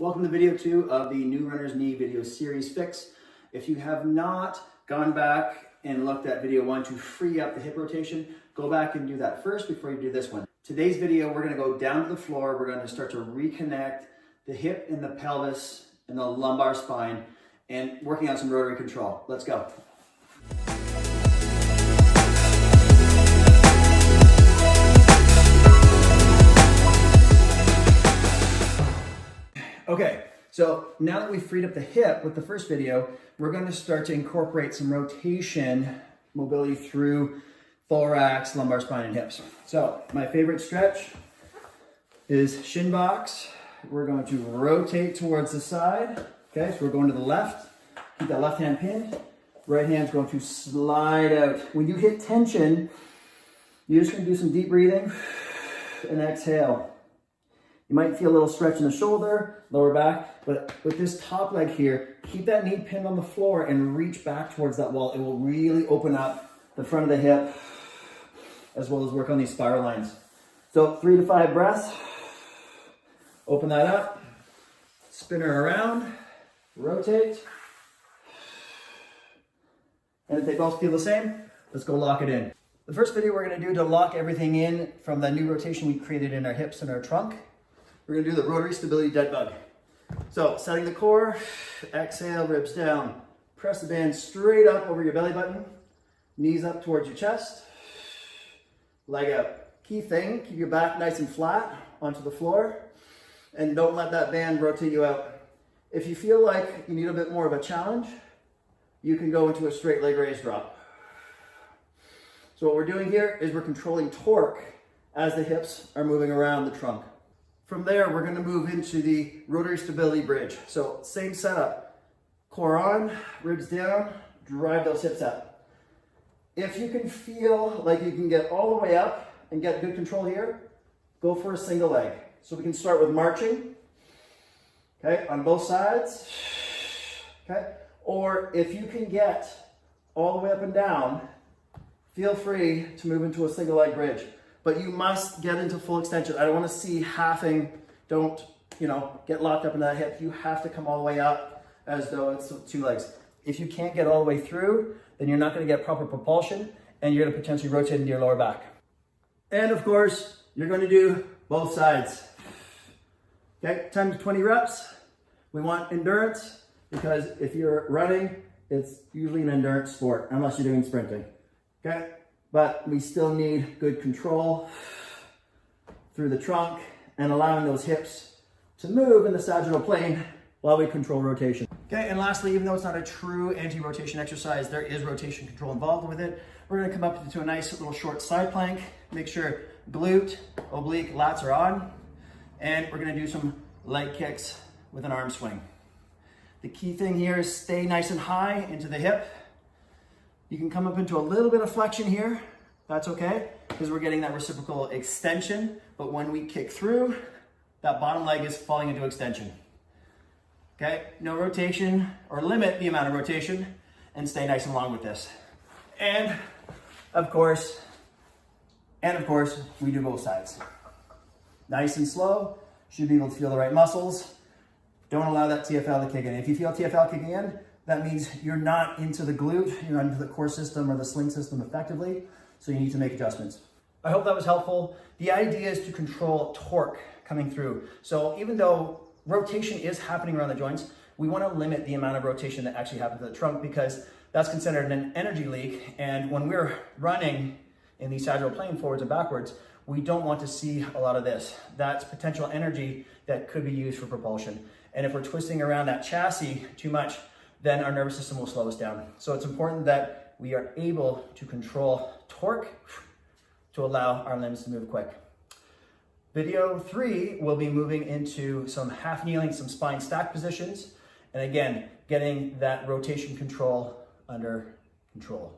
Welcome to video 2 of the New Runner's Knee video series fix. If you have not gone back and looked at video 1 to free up the hip rotation, go back and do that first before you do this one. Today's video, we're going to go down to the floor. We're going to start to reconnect the hip and the pelvis and the lumbar spine and working on some rotary control. Let's go. Okay, so now that we've freed up the hip with the first video, we're going to start to incorporate some rotation mobility through thorax, lumbar spine, and hips. So my favorite stretch is shin box. We're going to rotate towards the side. Okay, so we're going to the left. Keep that left hand pinned. Right hand's going to slide out. When you hit tension, you're just going to do some deep breathing and exhale. You might feel a little stretch in the shoulder, lower back, but with this top leg here, keep that knee pinned on the floor and reach back towards that wall. It will really open up the front of the hip as well as work on these spiral lines. So 3 to 5 breaths. Open that up, spin her around, rotate. And if they both feel the same, let's go lock it in. The first video we're going to do to lock everything in from the new rotation we created in our hips and our trunk, we're going to do the rotary stability dead bug. So setting the core, exhale, ribs down. Press the band straight up over your belly button, knees up towards your chest, leg out. Key thing, keep your back nice and flat onto the floor and don't let that band rotate you out. If you feel like you need a bit more of a challenge, you can go into a straight leg raise drop. So what we're doing here is we're controlling torque as the hips are moving around the trunk. From there, we're going to move into the rotary stability bridge. So same setup, core on, ribs down, drive those hips up. If you can feel like you can get all the way up and get good control here, go for a single leg. So we can start with marching, okay, on both sides, okay? Or if you can get all the way up and down, feel free to move into a single leg bridge. But you must get into full extension. I don't want to see halving. Don't, get locked up in that hip. You have to come all the way up as though it's 2 legs. If you can't get all the way through, then you're not going to get proper propulsion and you're going to potentially rotate into your lower back. And of course, you're going to do both sides. Okay, 10 to 20 reps. We want endurance because if you're running, it's usually an endurance sport unless you're doing sprinting. Okay? But we still need good control through the trunk and allowing those hips to move in the sagittal plane while we control rotation. Okay, and lastly, even though it's not a true anti-rotation exercise, there is rotation control involved with it. We're gonna come up into a nice little short side plank. Make sure glute, oblique, lats are on. And we're gonna do some leg kicks with an arm swing. The key thing here is stay nice and high into the hip. You can come up into a little bit of flexion here. That's okay, because we're getting that reciprocal extension. But when we kick through, that bottom leg is falling into extension. Okay, no rotation, or limit the amount of rotation, and stay nice and long with this. And of course, we do both sides. Nice and slow, should be able to feel the right muscles. Don't allow that TFL to kick in. If you feel TFL kicking in, that means you're not into the glute, you're not into the core system or the sling system effectively, so you need to make adjustments. I hope that was helpful. The idea is to control torque coming through. So even though rotation is happening around the joints, we want to limit the amount of rotation that actually happens to the trunk because that's considered an energy leak. And when we're running in the sagittal plane forwards and backwards, we don't want to see a lot of this. That's potential energy that could be used for propulsion. And if we're twisting around that chassis too much, then our nervous system will slow us down. So it's important that we are able to control torque to allow our limbs to move quick. Video 3 will be moving into some half kneeling, some spine stack positions. And again, getting that rotation control under control.